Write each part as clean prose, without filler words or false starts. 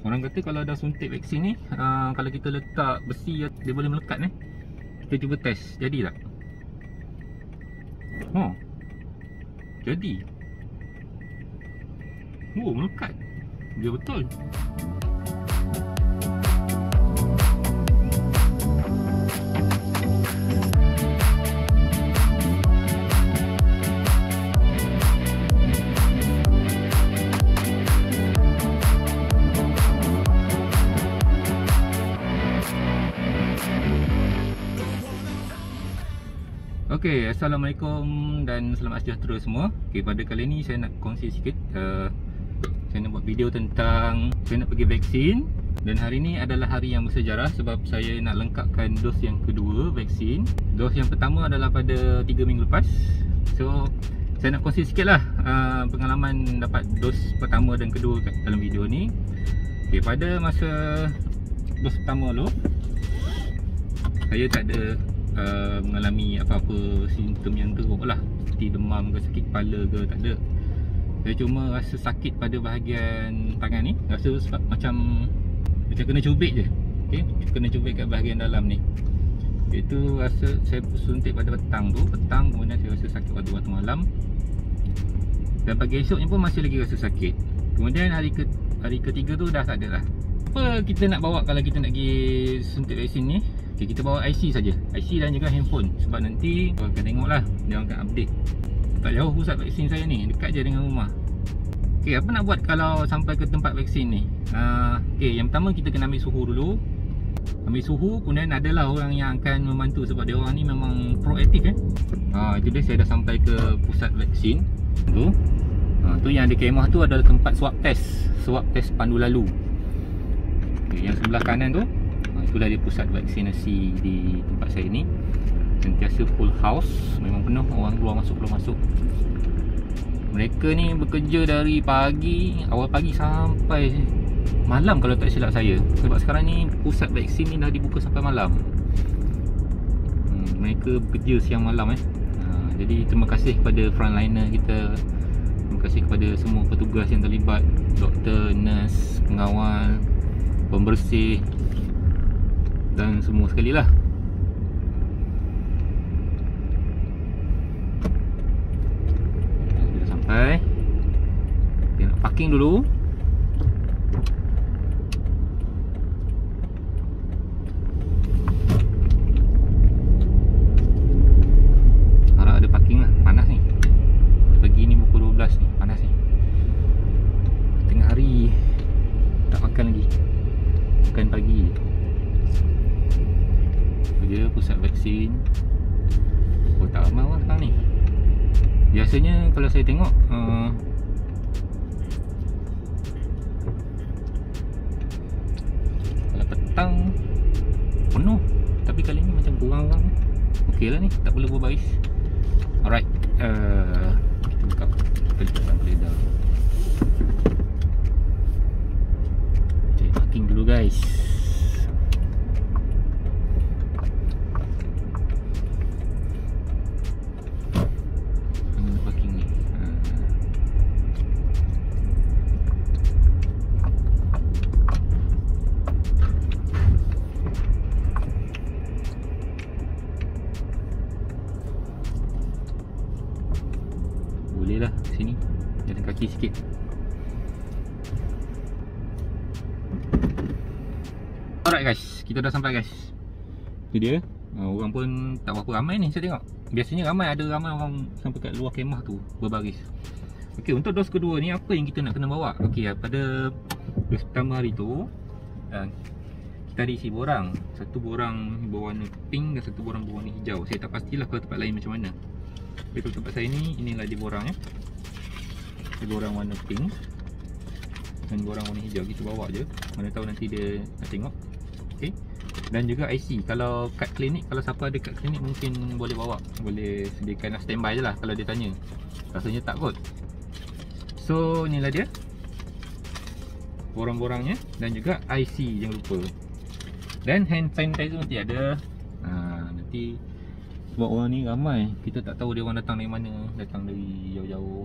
Orang kata kalau dah suntik vaksin ni, kalau kita letak besi dia boleh melekat ni. Kita cuba test, jadi tak? Oh, jadi. Oh, melekat. Dia betul. Okey, Assalamualaikum dan selamat sejahtera semua. Okey, pada kali ni saya nak kongsi sikit. Saya nak buat video tentang saya nak pergi vaksin. Dan hari ni adalah hari yang bersejarah sebab saya nak lengkapkan dos yang kedua vaksin. Dos yang pertama adalah pada 3 minggu lepas. So, saya nak kongsi sikit lah pengalaman dapat dos pertama dan kedua dalam video ni. Okey, pada masa dos pertama tu, saya tak ada mengalami apa-apa simptom yang teruk lah, seperti demam ke sakit kepala ke, tak ada. Saya cuma rasa sakit pada bahagian tangan ni, rasa sebab macam kena cubit je. Okay? Kena cubit kat bahagian dalam ni. Itu rasa saya suntik pada petang tu, kemudian saya rasa sakit waktu malam. Dan pagi esoknya pun masih lagi rasa sakit. Kemudian hari ketiga tu dah tak ada lah. Apa kita nak bawa kalau kita nak pergi suntik vaksin ni? Okay, kita bawa IC saja, IC dan juga handphone. Sebab nanti korang akan tengok lah, dia akan update. Tak jauh pusat vaksin saya ni, dekat je dengan rumah. Okay, apa nak buat kalau sampai ke tempat vaksin ni? Okay, yang pertama kita kena ambil suhu dulu. Ambil suhu, kemudian adalah orang yang akan membantu sebab dia orang ni memang proaktif itu dia, saya dah sampai ke pusat vaksin tu. Tu yang ada kemah tu adalah tempat swab test pandu lalu. Okay, yang sebelah kanan tu, itulah dia pusat vaksinasi di tempat saya ni. Sentiasa full house, memang penuh, orang keluar masuk. Mereka ni bekerja dari pagi, awal pagi sampai malam kalau tak silap saya. Sebab sekarang ni pusat vaksin ni dah dibuka sampai malam. Mereka bekerja siang malam jadi terima kasih kepada frontliner kita. Terima kasih kepada semua petugas yang terlibat, doktor, nurse, pengawal, pembersih dan semua sekali lah. Kita sampai, kita nak parking dulu. Harap ada parking lah, panas ni. Pagi ni pukul 12 ni, panas ni. Tengah hari, tak makan lagi, makan pagi. Dia pusat vaksin. Oh, tak ramai orang sekarang ni. Biasanya kalau saya tengok kalau petang penuh, tapi kali ni macam kurang orang. Okey lah ni, tak perlu berbaris. Alright, kita buka pencetakan peledah. Okay, parking dulu guys. Boleh lah sini, jalan kaki sikit. Alright guys, kita dah sampai guys. Itu dia. Orang pun tak berapa ramai ni saya tengok. Biasanya ada ramai orang sampai kat luar kemah tu berbaris. Okey, untuk dos kedua ni apa yang kita nak kena bawa? Okey, pada dos pertama hari tu kita ada isi borang. Satu borang berwarna pink dan satu borang berwarna hijau. Saya tak pastilah kalau tempat lain macam mana. Tapi kalau tempat saya ni, inilah dia borangnya. Dia borang warna pink dan borang warna hijau. Kita bawa je, mana tahu nanti dia nak tengok. Okay. Dan juga IC. Kalau kat klinik, kalau siapa ada kat klinik mungkin boleh bawa, boleh sediakan standby je lah kalau dia tanya. Rasanya tak kot. So inilah dia borang-borangnya dan juga IC, jangan lupa. Dan hand sanitizer mesti ada. Nanti sebab orang ni ramai, kita tak tahu dia orang datang dari mana, datang dari jauh-jauh.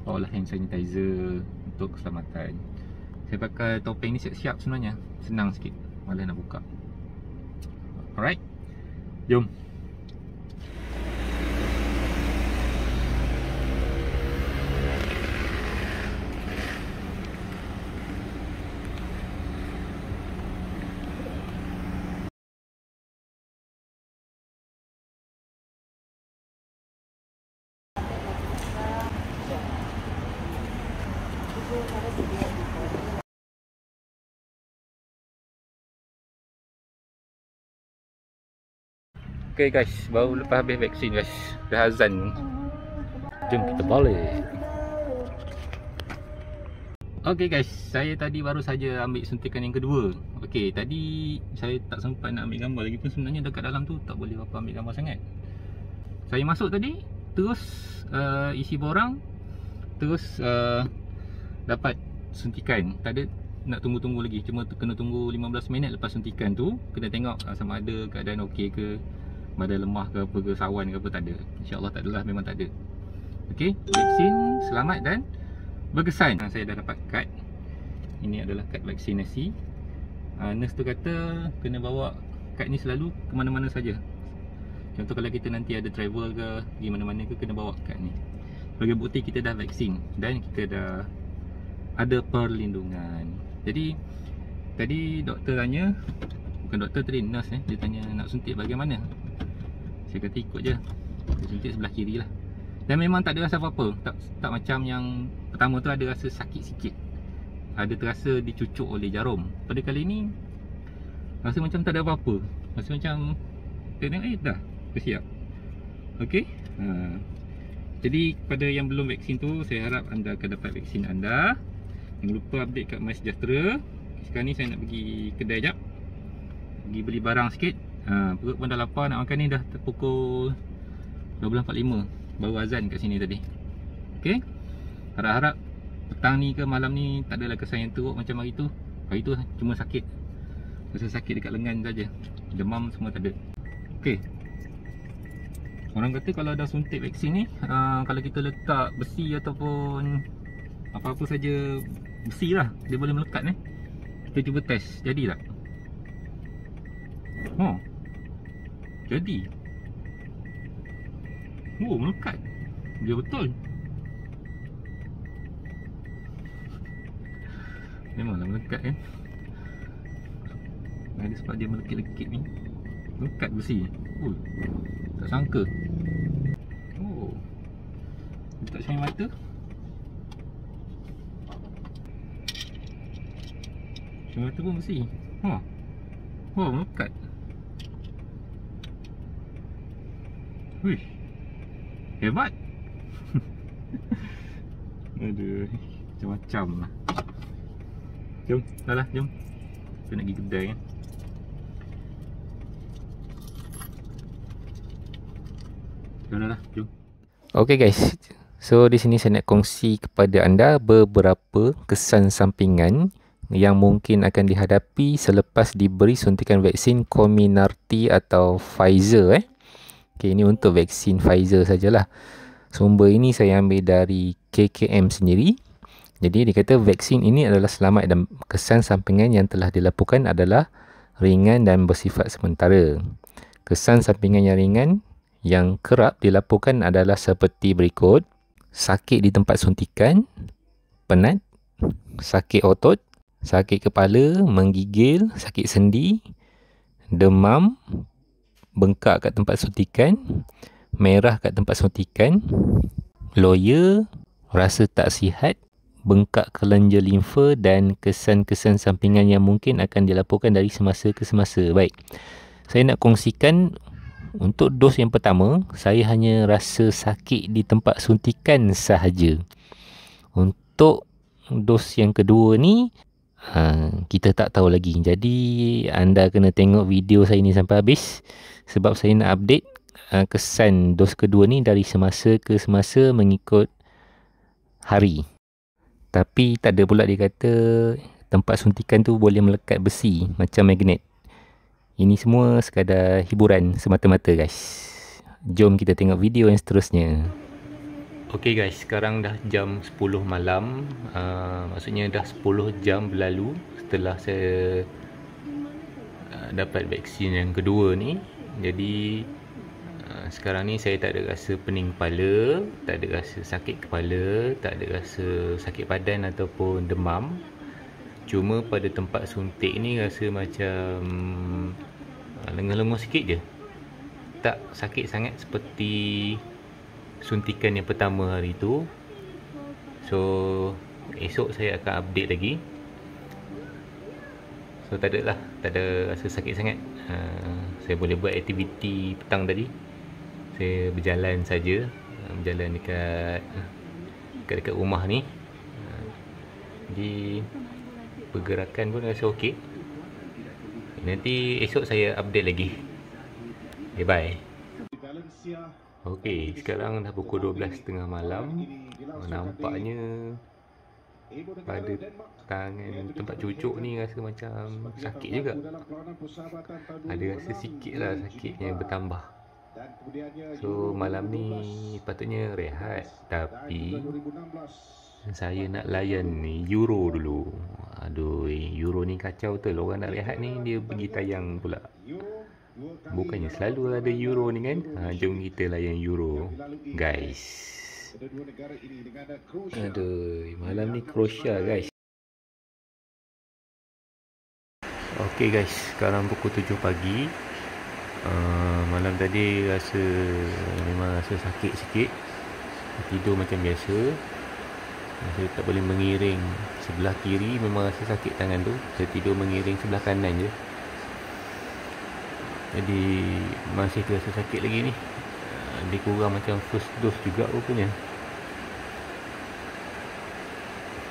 Bawalah hand sanitizer untuk keselamatan. Saya pakai topeng ni siap-siap sebenarnya. Senang sikit, malas nak buka. Alright, jom. Okay guys, baru lepas habis vaksin guys. Dah azan. Jom kita balik. Okay guys, saya tadi baru saja ambil suntikan yang kedua. Okay, tadi saya tak sempat nak ambil gambar lagi pun, sebenarnya dekat dalam tu tak boleh apa ambil gambar sangat. Saya masuk tadi, terus isi borang, terus dapat suntikan. Tak ada nak tunggu-tunggu lagi, cuma kena tunggu 15 minit lepas suntikan tu. Kena tengok sama ada keadaan okey ke, badan lemah ke apa ke, sawan ke apa, tak ada. InsyaAllah tak adalah, memang tak ada. Okey, vaksin selamat dan berkesan. Saya dah dapat kad. Ini adalah kad vaksinasi. Nurse tu kata kena bawa kad ni selalu ke mana-mana saja. Contoh kalau kita nanti ada travel ke, pergi mana-mana ke, kena bawa kad ni sebagai bukti kita dah vaksin dan kita dah ada perlindungan. Jadi tadi doktor tanya, bukan doktor tadi, nurse dia tanya nak suntik bagaimana. Saya kata ikut je, saya suntik sebelah kiri lah. Dan memang tak ada rasa apa-apa. Tak macam yang pertama tu ada rasa sakit sikit, ada terasa dicucuk oleh jarum. Pada kali ni rasa macam tak ada apa-apa. Rasa macam tengok dah siap. Okey. Jadi kepada yang belum vaksin tu, saya harap anda akan dapat vaksin anda. Jangan lupa update kat MySejahtera. Sekarang ni saya nak pergi kedai jap, pergi beli barang sikit. Perut pun dah lapar, nak makan ni dah pukul 12.45. Baru azan kat sini tadi. Okey. Harap-harap petang ni ke malam ni tak adalah kesan yang teruk macam hari tu. Hari tu cuma sakit. Rasa sakit dekat lengan saja. Demam semua tak ada. Okey. Orang kata kalau dah suntik vaksin ni, kalau kita letak besi ataupun apa-apa saja besi lah, dia boleh melekat ni. Kita cuba test, jadi tak? Jadi. Melekat. Dia betul. Memanglah melekat kan. Ada sebab dia melekit-lekit ni. Melekat besi. Tak sangka. Letak cermin mata. Cermin mata pun besi. Melekat. Wih, hebat. Aduh, macam-macam lah. Jom, dah lah, jom. Kita nak pergi kedai kan. Jom dah lah, jom. Okay guys, so di sini saya nak kongsi kepada anda beberapa kesan sampingan yang mungkin akan dihadapi selepas diberi suntikan vaksin Comirnaty atau Pfizer. Okay, ini untuk vaksin Pfizer sajalah. Sumber ini saya ambil dari KKM sendiri. Jadi dia kata vaksin ini adalah selamat dan kesan sampingan yang telah dilaporkan adalah ringan dan bersifat sementara. Kesan sampingan yang ringan yang kerap dilaporkan adalah seperti berikut: sakit di tempat suntikan, penat, sakit otot, sakit kepala, menggigil, sakit sendi, demam, bengkak kat tempat suntikan, merah kat tempat suntikan, loya, rasa tak sihat, bengkak kelenjar limfa dan kesan-kesan sampingan yang mungkin akan dilaporkan dari semasa ke semasa. Baik, saya nak kongsikan untuk dos yang pertama, saya hanya rasa sakit di tempat suntikan sahaja. Untuk dos yang kedua ni, kita tak tahu lagi. Jadi anda kena tengok video saya ni sampai habis, sebab saya nak update kesan dos kedua ni dari semasa ke semasa mengikut hari. Tapi tak ada pula dia kata tempat suntikan tu boleh melekat besi macam magnet. Ini semua sekadar hiburan semata-mata guys. Jom kita tengok video yang seterusnya. Okay guys, sekarang dah jam 10 malam. Maksudnya dah 10 jam berlalu setelah saya dapat vaksin yang kedua ni. Jadi sekarang ni saya tak ada rasa pening kepala, tak ada rasa sakit kepala, tak ada rasa sakit badan ataupun demam. Cuma pada tempat suntik ni rasa macam lenguh-lenguh sikit je. Tak sakit sangat seperti suntikan yang pertama hari tu. So esok saya akan update lagi. So tak ada lah, tak ada rasa sakit sangat. Saya boleh buat aktiviti petang tadi. Saya berjalan saja, berjalan dekat rumah ni. Jadi pergerakan pun rasa okey. Nanti esok saya update lagi. Okay, bye. Okey, sekarang dah pukul 12.30 malam. Nampaknya pada tangan tempat cucuk ni rasa macam sakit juga. Ada rasa sikit lah sakitnya bertambah. So malam ni patutnya rehat, tapi saya nak layan Euro dulu. Aduh, Euro ni kacau betul. Orang nak rehat ni dia pergi tayang pula. Bukannya selalu ada Euro ni kan. Jom kita layan Euro, guys. Aduh, malam ni Croatia guys. Okay guys, sekarang pukul 7 pagi. Malam tadi memang rasa sakit sikit. Tidur macam biasa. Saya tak boleh mengiring sebelah kiri, memang rasa sakit tangan tu. Saya tidur mengiring sebelah kanan je. Jadi masih terasa sakit lagi ni. Dia kurang macam first dose juga rupanya.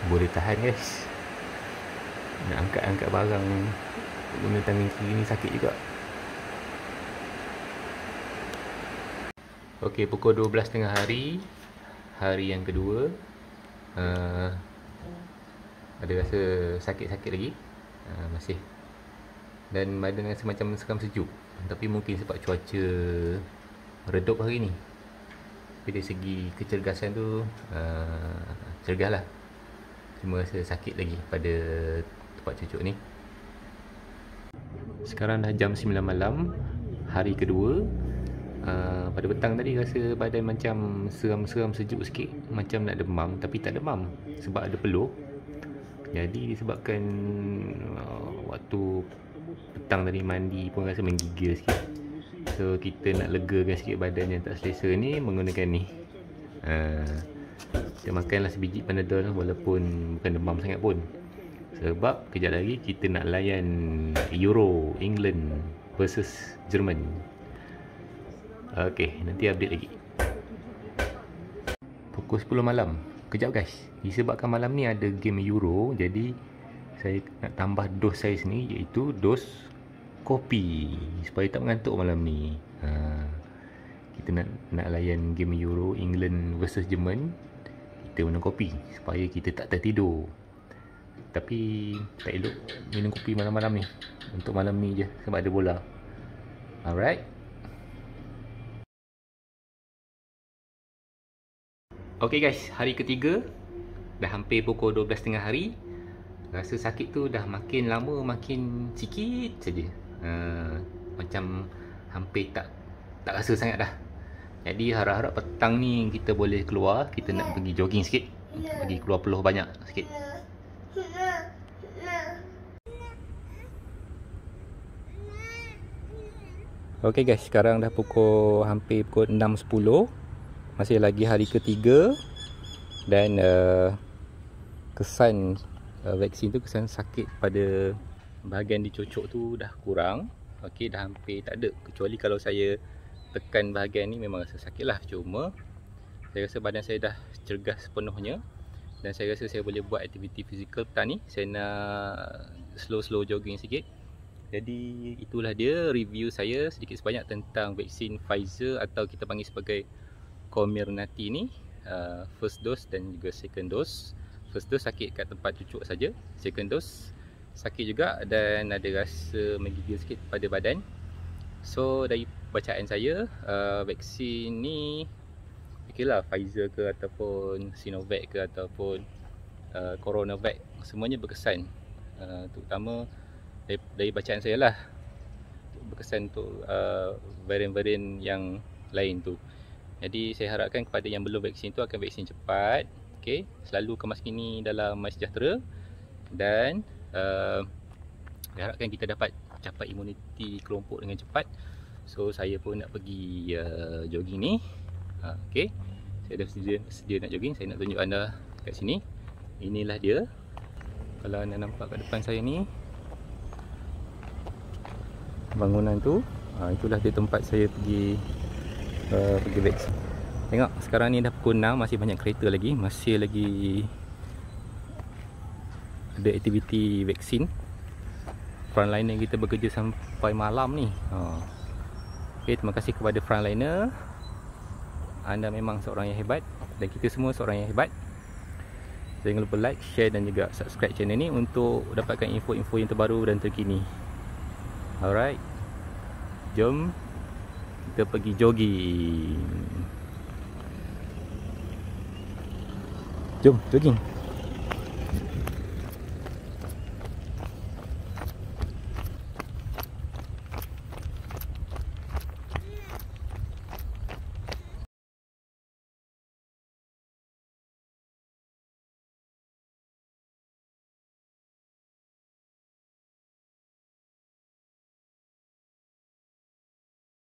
Boleh tahan guys. Nak angkat-angkat barang guna tangan kiri ni sakit juga. Okey, pukul 12.30 hari. Hari yang kedua. Ada rasa sakit-sakit lagi. Masih. Dan badan rasa macam seram sejuk. Tapi mungkin sebab cuaca redup hari ni. Tapi dari segi kecergasan tu cergas lah. Cuma rasa sakit lagi pada tempat cucuk ni. Sekarang dah jam 9 malam, hari kedua. Pada petang tadi rasa badan macam seram-seram sejuk sikit, macam nak demam, tapi tak demam sebab ada peluh. Jadi disebabkan waktu petang tadi mandi pun rasa menggigil sikit. So kita nak legakan sikit badan yang tak selesa ni menggunakan ni. Kita makanlah sebiji Panadol walaupun bukan demam sangat pun. Sebab kejap lagi kita nak layan Euro, England versus Jerman. Okey, nanti update lagi. Pukul 10 malam. Kejap guys, disebabkan malam ni ada game Euro, jadi saya nak tambah dos saya sendiri, iaitu dos kopi supaya tak mengantuk malam ni. Kita nak layan game Euro England versus Jerman. Kita minum kopi supaya kita tak tertidur. Tapi tak elok minum kopi malam-malam ni. Untuk malam ni je sebab ada bola. Alright. Okay guys, hari ketiga. Dah hampir pukul 12.30 hari. Rasa sakit tu dah makin lama makin sikit saja. Macam hampir tak rasa sangat dah. Jadi harap-harap petang ni kita boleh keluar. Kita nak pergi jogging sikit. Pergi keluar peluh banyak sikit. Okay guys, sekarang dah hampir pukul 6.10. Masih lagi hari ketiga. Dan kesan vaksin tu, kesan sakit pada bahagian di cucuk tu dah kurang. Okey, dah hampir tak ada. Kecuali kalau saya tekan bahagian ni memang rasa sakit lah. Cuma saya rasa badan saya dah cergas sepenuhnya. Dan saya rasa saya boleh buat aktiviti fizikal petang ni. Saya nak slow jogging sikit. Jadi itulah dia review saya sedikit sebanyak tentang vaksin Pfizer atau kita panggil sebagai Comirnaty ni. First dose dan juga second dose. First dose sakit kat tempat cucuk saja. Second dose sakit juga dan ada rasa menggigil sikit pada badan. So dari bacaan saya, vaksin ni okey lah, Pfizer ke ataupun Sinovac ke ataupun Coronavac, semuanya berkesan. Terutama dari bacaan saya lah, berkesan untuk varian-varian yang lain tu. Jadi saya harapkan kepada yang belum vaksin tu akan vaksin cepat. Okey, selalu kemas kini dalam MySejahtera, dan saya harapkan kita dapat capai imuniti kelompok dengan cepat. So saya pun nak pergi jogging ni. Okey, saya dah sedia nak jogging. Saya nak tunjuk anda kat sini. Inilah dia. Kalau anda nampak kat depan saya ni, bangunan tu, itulah dia tempat saya pergi vaksin. Tengok sekarang ni dah pukul 6, masih banyak kereta lagi, masih lagi ada aktiviti vaksin. Frontliner kita bekerja sampai malam ni. Okay, terima kasih kepada frontliner. Anda memang seorang yang hebat, dan kita semua seorang yang hebat. Jangan lupa like, share dan juga subscribe channel ni untuk dapatkan info-info yang terbaru dan terkini. Alright, jom kita pergi jogging. Jom jogging.